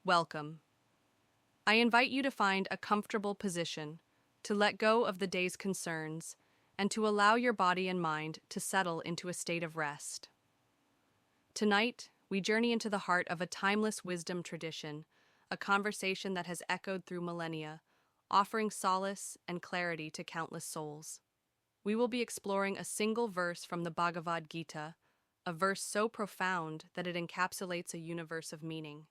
Welcome. I invite you to find a comfortable position, to let go of the day's concerns, and to allow your body and mind to settle into a state of rest. Tonight, we journey into the heart of a timeless wisdom tradition, a conversation that has echoed through millennia, offering solace and clarity to countless souls. We will be exploring a single verse from the Bhagavad Gita, a verse so profound that it encapsulates a universe of meaning.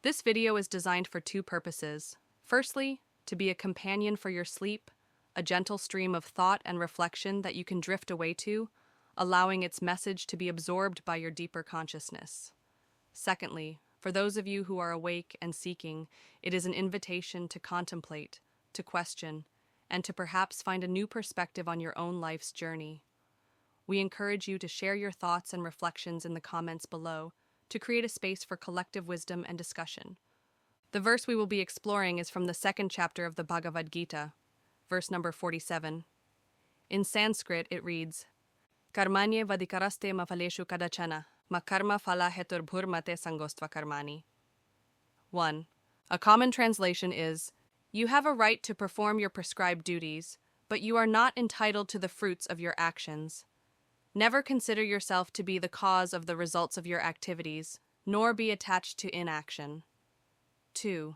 This video is designed for two purposes. Firstly, to be a companion for your sleep, a gentle stream of thought and reflection that you can drift away to, allowing its message to be absorbed by your deeper consciousness. Secondly, for those of you who are awake and seeking, it is an invitation to contemplate, to question, and to perhaps find a new perspective on your own life's journey. We encourage you to share your thoughts and reflections in the comments below to create a space for collective wisdom and discussion. The verse we will be exploring is from the second chapter of the Bhagavad Gita, verse number 47. In Sanskrit, it reads, Karmanye vadikaraste mafaleshu kadachana, makarma phala hetur bhurmate sangostva karmani. 1. A common translation is, you have a right to perform your prescribed duties, but you are not entitled to the fruits of your actions. Never consider yourself to be the cause of the results of your activities, nor be attached to inaction. 2.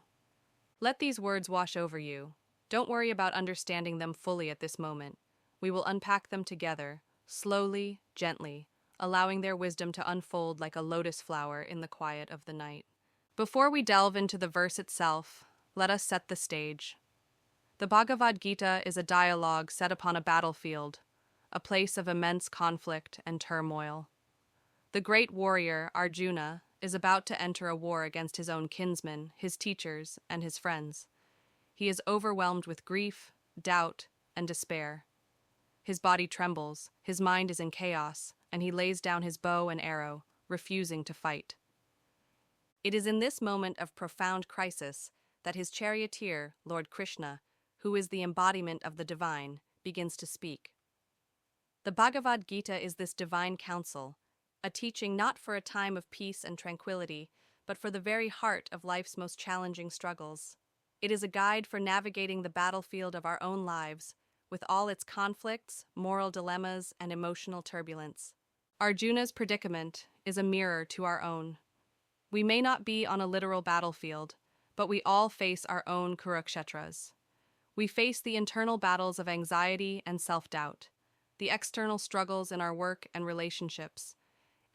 Let these words wash over you. Don't worry about understanding them fully at this moment. We will unpack them together, slowly, gently, allowing their wisdom to unfold like a lotus flower in the quiet of the night. Before we delve into the verse itself, let us set the stage. The Bhagavad Gita is a dialogue set upon a battlefield, a place of immense conflict and turmoil. The great warrior, Arjuna, is about to enter a war against his own kinsmen, his teachers, and his friends. He is overwhelmed with grief, doubt, and despair. His body trembles, his mind is in chaos, and he lays down his bow and arrow, refusing to fight. It is in this moment of profound crisis that his charioteer, Lord Krishna, who is the embodiment of the divine, begins to speak. The Bhagavad Gita is this divine counsel, a teaching not for a time of peace and tranquility, but for the very heart of life's most challenging struggles. It is a guide for navigating the battlefield of our own lives, with all its conflicts, moral dilemmas, and emotional turbulence. Arjuna's predicament is a mirror to our own. We may not be on a literal battlefield, but we all face our own Kurukshetras. We face the internal battles of anxiety and self-doubt, the external struggles in our work and relationships,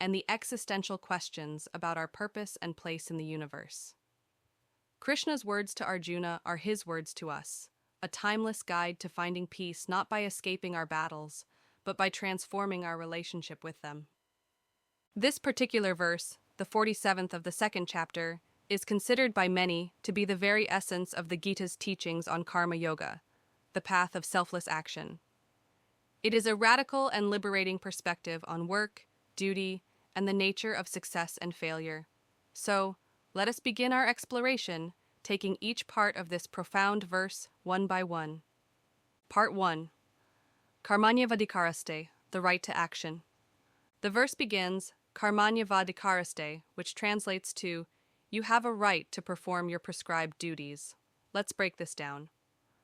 and the existential questions about our purpose and place in the universe. Krishna's words to Arjuna are his words to us, a timeless guide to finding peace not by escaping our battles, but by transforming our relationship with them. This particular verse, the 47th of the second chapter, is considered by many to be the very essence of the Gita's teachings on karma yoga, the path of selfless action. It is a radical and liberating perspective on work, duty, and the nature of success and failure. So, let us begin our exploration, taking each part of this profound verse one by one. Part 1. Karmanya vadikaraste, the right to action. The verse begins, Karmanya vadikaraste, which translates to, you have a right to perform your prescribed duties. Let's break this down.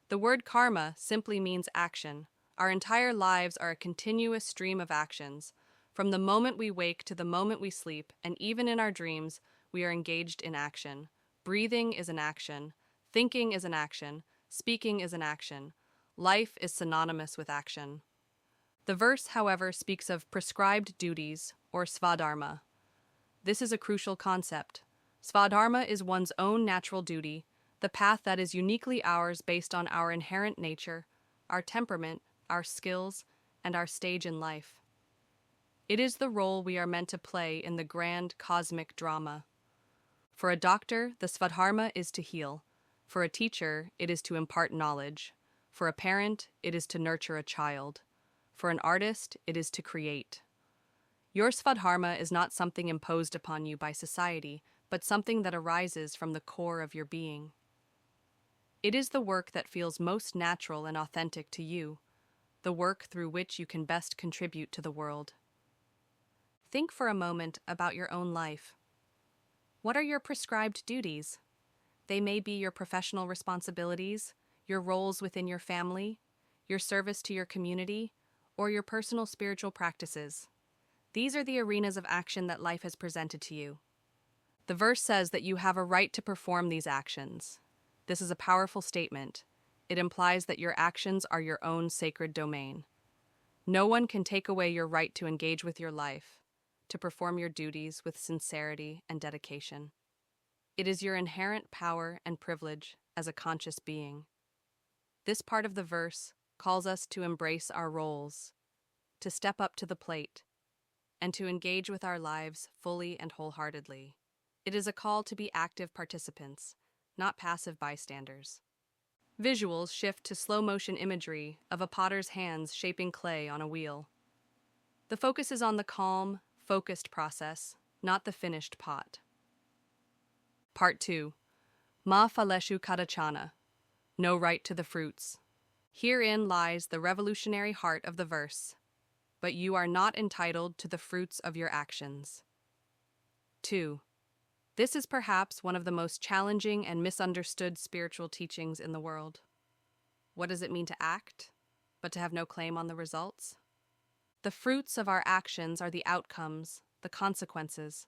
The word karma simply means action. Our entire lives are a continuous stream of actions. From the moment we wake to the moment we sleep, and even in our dreams, we are engaged in action. Breathing is an action. Thinking is an action. Speaking is an action. Life is synonymous with action. The verse, however, speaks of prescribed duties, or svadharma. This is a crucial concept. Svadharma is one's own natural duty, the path that is uniquely ours based on our inherent nature, our temperament, our skills, and our stage in life. It is the role we are meant to play in the grand cosmic drama. For a doctor, the svadharma is to heal. For a teacher, it is to impart knowledge. For a parent, it is to nurture a child. For an artist, it is to create. Your svadharma is not something imposed upon you by society, but something that arises from the core of your being. It is the work that feels most natural and authentic to you, the work through which you can best contribute to the world. Think for a moment about your own life. What are your prescribed duties? They may be your professional responsibilities, your roles within your family, your service to your community, or your personal spiritual practices. These are the arenas of action that life has presented to you. The verse says that you have a right to perform these actions. This is a powerful statement. It implies that your actions are your own sacred domain. No one can take away your right to engage with your life, to perform your duties with sincerity and dedication. It is your inherent power and privilege as a conscious being. This part of the verse calls us to embrace our roles, to step up to the plate, and to engage with our lives fully and wholeheartedly. It is a call to be active participants, not passive bystanders. Visuals shift to slow-motion imagery of a potter's hands shaping clay on a wheel. The focus is on the calm, focused process, not the finished pot. Part 2. Ma Phaleshu Kadachana. No right to the fruits. Herein lies the revolutionary heart of the verse. But you are not entitled to the fruits of your actions. 2. This is perhaps one of the most challenging and misunderstood spiritual teachings in the world. What does it mean to act, but to have no claim on the results? The fruits of our actions are the outcomes, the consequences.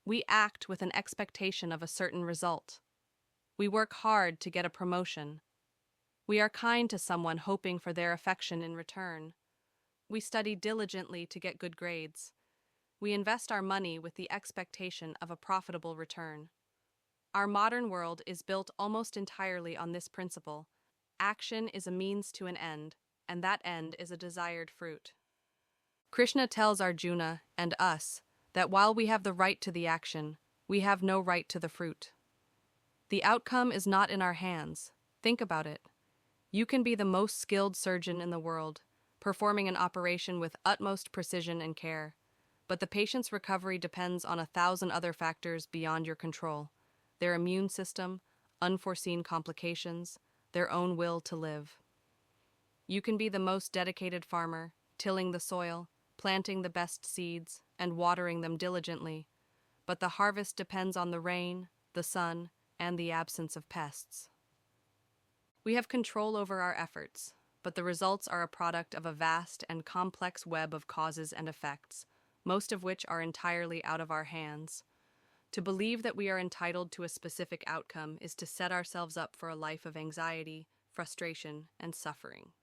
We act with an expectation of a certain result. We work hard to get a promotion. We are kind to someone hoping for their affection in return. We study diligently to get good grades. We invest our money with the expectation of a profitable return. Our modern world is built almost entirely on this principle. Action is a means to an end, and that end is a desired fruit. Krishna tells Arjuna and us that while we have the right to the action, we have no right to the fruit. The outcome is not in our hands. Think about it. You can be the most skilled surgeon in the world, performing an operation with utmost precision and care, but the patient's recovery depends on 1,000 other factors beyond your control: their immune system, unforeseen complications, their own will to live. You can be the most dedicated farmer, tilling the soil, planting the best seeds, and watering them diligently, but the harvest depends on the rain, the sun, and the absence of pests. We have control over our efforts, but the results are a product of a vast and complex web of causes and effects, most of which are entirely out of our hands. To believe that we are entitled to a specific outcome is to set ourselves up for a life of anxiety, frustration, and suffering.